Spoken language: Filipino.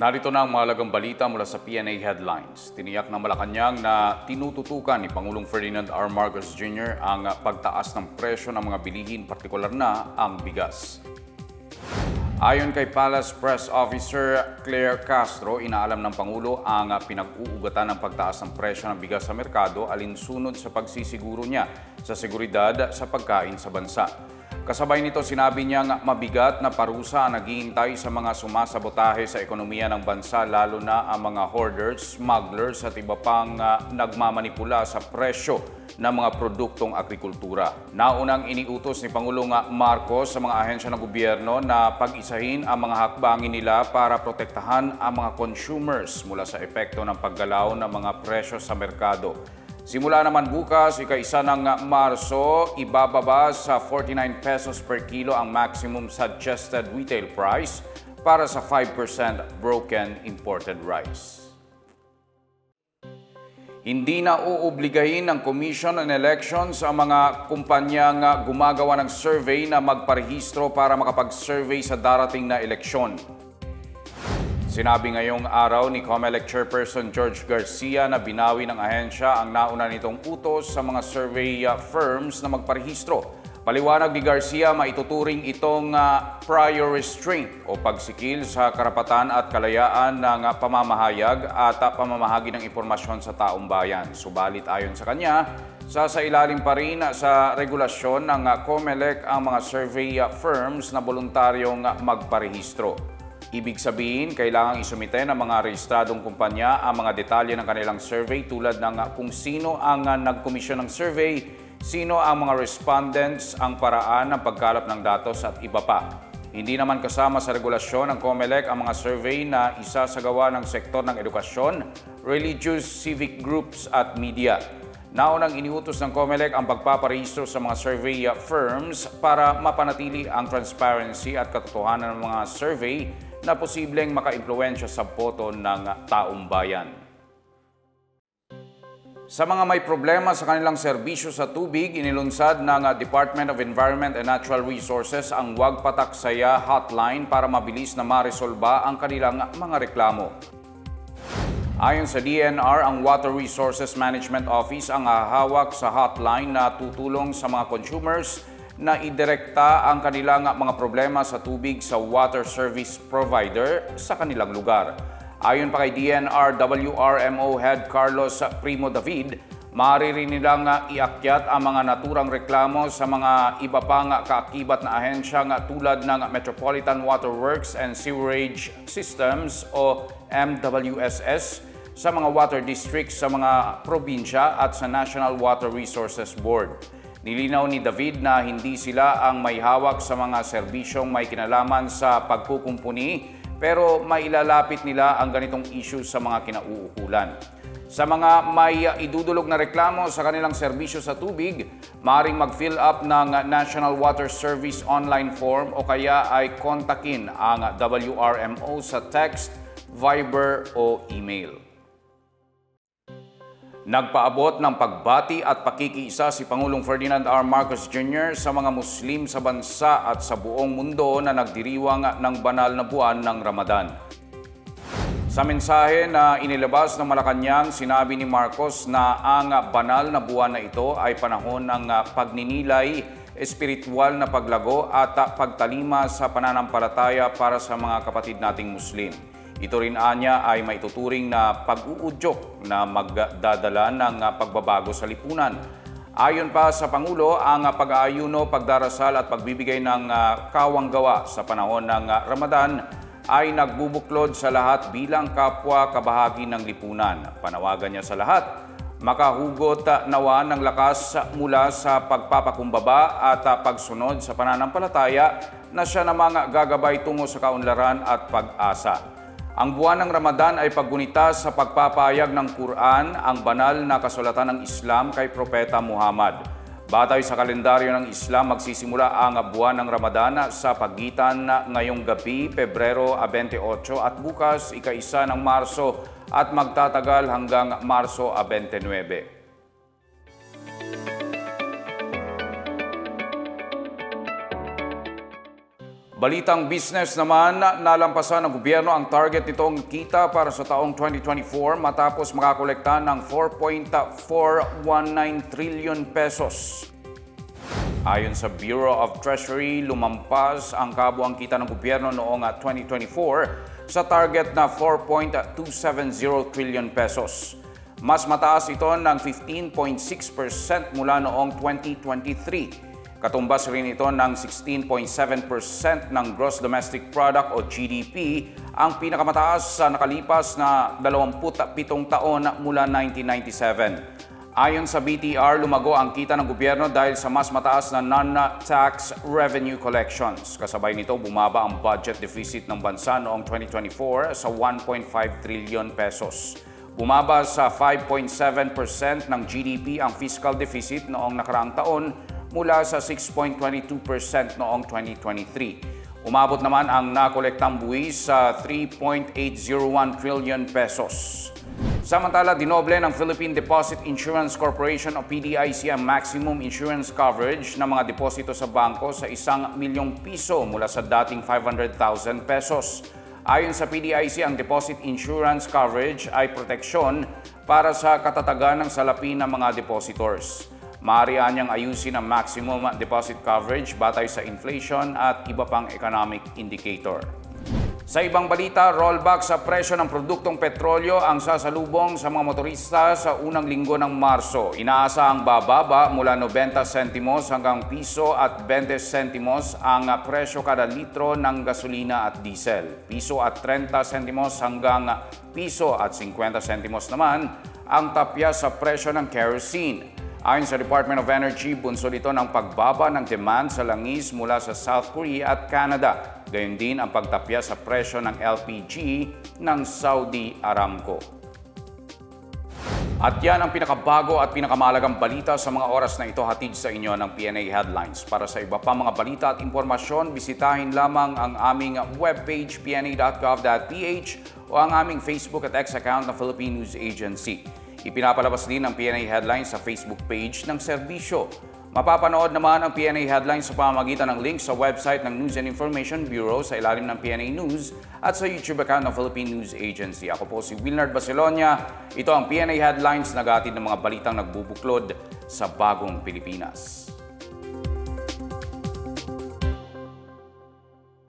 Narito na ang mahalagang balita mula sa PNA Headlines. Tiniyak ng Malacanang na tinututukan ni Pangulong Ferdinand R. Marcos Jr. ang pagtaas ng presyo ng mga bilihin, partikular na ang bigas. Ayon kay Palace Press Officer Claire Castro, inaalam ng Pangulo ang pinag-uugatan ng pagtaas ng presyo ng bigas sa merkado alinsunod sa pagsisiguro niya sa seguridad sa pagkain sa bansa. Kasabay nito, sinabi niyang mabigat na parusa ang naghihintay sa mga sumasabotahe sa ekonomiya ng bansa, lalo na ang mga hoarders, smugglers at iba pang nagmamanipula sa presyo ng mga produktong agrikultura. Naunang iniutos ni Pangulong Marcos sa mga ahensya ng gobyerno na pag-isahin ang mga hakbangin nila para protektahan ang mga consumers mula sa epekto ng paggalaw ng mga presyo sa merkado. Simula naman bukas, ika-1 ng Marso, ibababa sa 49 pesos per kilo ang maximum suggested retail price para sa 5% broken imported rice. Hindi na uobligahin ng Commission on Elections ang mga kumpanyang gumagawa ng survey na magparehistro para makapag-survey sa darating na eleksyon. Sinabi ngayong araw ni COMELEC Chairperson George Garcia na binawi ng ahensya ang nauna nitong utos sa mga survey firms na magparehistro. Paliwanag ni Garcia, maituturing itong prior restraint o pagsikil sa karapatan at kalayaan ng pamamahayag at pamamahagi ng impormasyon sa taong bayan. Subalit ayon sa kanya, sasailalim pa rin sa regulasyon ng COMELEC ang mga survey firms na voluntaryong magparehistro. Ibig sabihin, kailangang isumite ng mga rehistradong kumpanya ang mga detalye ng kanilang survey tulad ng kung sino ang nagkomisyon ng survey, sino ang mga respondents, ang paraan ng pagkalap ng datos at iba pa. Hindi naman kasama sa regulasyon ng COMELEC ang mga survey na isasagawa ng sektor ng edukasyon, religious, civic groups at media. Naunang iniutos ng COMELEC ang pagpaparehistro sa mga survey firms para mapanatili ang transparency at katotohanan ng mga survey na posibleng maka-impluwensya sa boto ng taong bayan. Sa mga may problema sa kanilang serbisyo sa tubig, inilunsad ng Department of Environment and Natural Resources ang Huwag Pataksaya hotline para mabilis na maresolba ang kanilang mga reklamo. Ayon sa DNR, ang Water Resources Management Office ang hahawak sa hotline na tutulong sa mga consumers na idirekta ang kanilang mga problema sa tubig sa water service provider sa kanilang lugar. Ayon pa kay DNR WRMO Head Carlos Primo David, maaari rin nilang iakyat ang mga naturang reklamo sa mga iba pang kaakibat na ahensyang tulad ng Metropolitan Water Works and Sewerage Systems o MWSS, sa mga water districts sa mga probinsya at sa National Water Resources Board. Nilinaw ni David na hindi sila ang may hawak sa mga serbisyong may kinalaman sa pagkukumpuni, pero mailalapit nila ang ganitong issue sa mga kinauukulan. Sa mga may idudulog na reklamo sa kanilang serbisyo sa tubig, maaaring mag-fill up ng National Water Service online form o kaya ay kontakin ang WRMO sa text, Viber o email. Nagpaabot ng pagbati at pakikiisa si Pangulong Ferdinand R. Marcos Jr. sa mga Muslim sa bansa at sa buong mundo na nagdiriwang ng banal na buwan ng Ramadan. Sa mensahe na inilabas ng Malacanang, sinabi ni Marcos na ang banal na buwan na ito ay panahon ng pagninilay, espiritual na paglago at pagtalima sa pananampalataya para sa mga kapatid nating Muslim. Ito rin anya ay maituturing na pag-uudyok na magdadala ng pagbabago sa lipunan. Ayon pa sa Pangulo, ang pag-aayuno, pagdarasal at pagbibigay ng kawanggawa sa panahon ng Ramadan ay nagbubuklod sa lahat bilang kapwa kabahagi ng lipunan. Panawagan niya sa lahat, makahugot nawa ng lakas mula sa pagpapakumbaba at pagsunod sa pananampalataya na siya namang gagabay tungo sa kaunlaran at pag-asa. Ang buwan ng Ramadan ay paggunita sa pagpapahayag ng Quran, ang banal na kasulatan ng Islam kay Propeta Muhammad. Batay sa kalendaryo ng Islam, magsisimula ang buwan ng Ramadan sa pagitan ngayong gabi, Pebrero 28 at bukas, ika-1 ng Marso at magtatagal hanggang Marso 29. Balitang business naman, nalampasan ng gobyerno ang target nitong kita para sa taong 2024 matapos makakolekta ng 4.419 trillion pesos. Ayon sa Bureau of Treasury, lumampas ang kabuang kita ng gobyerno noong 2024 sa target na 4.270 trillion pesos. Mas mataas ito ng 15.6% mula noong 2023. Katumbas rin ito ng 16.7% ng Gross Domestic Product o GDP, ang pinakamataas sa nakalipas na 27 taon mula 1997. Ayon sa BTR, lumago ang kita ng gobyerno dahil sa mas mataas na non-tax revenue collections. Kasabay nito, bumaba ang budget deficit ng bansa noong 2024 sa 1.5 trillion pesos. Bumaba sa 5.7% ng GDP ang fiscal deficit noong nakaraang taon mula sa 6.22% noong 2023. Umabot naman ang nakolektang buwis sa 3.801 trillion pesos. Samantala, dinoble ng Philippine Deposit Insurance Corporation o PDIC ang maximum insurance coverage ng mga deposito sa bangko sa 1 milyong piso mula sa dating 500,000 pesos. Ayon sa PDIC, ang deposit insurance coverage ay proteksyon para sa katatagan ng salapi ng mga depositors. Maaari niyang ayusin ang maximum deposit coverage batay sa inflation at iba pang economic indicator. Sa ibang balita, rollback sa presyo ng produktong petrolyo ang sasalubong sa mga motorista sa unang linggo ng Marso. Inaasahang bababa mula 90 sentimos hanggang piso at 20 sentimos ang presyo kada litro ng gasolina at diesel. Piso at 30 sentimos hanggang piso at 50 sentimos naman ang tapya sa presyo ng kerosene. Ayon sa Department of Energy, bunsod ito ng pagbaba ng demand sa langis mula sa South Korea at Canada. Gayon din ang pagtapya sa presyo ng LPG ng Saudi Aramco. At yan ang pinakabago at pinakamahalagang balita sa mga oras na ito, hatid sa inyo ng PNA Headlines. Para sa iba pa mga balita at impormasyon, bisitahin lamang ang aming webpage pna.gov.ph o ang aming Facebook at X account ng Philippine News Agency. Ipinapalabas din ang PNA Headlines sa Facebook page ng serbisyo. Mapapanood naman ang PNA Headlines sa pamamagitan ng link sa website ng News and Information Bureau sa ilalim ng PNA News at sa YouTube account ng Philippine News Agency. Ako po si Wilnard Baselonia. Ito ang PNA Headlines, naghahatid ng mga balitang nagbubuklod sa bagong Pilipinas.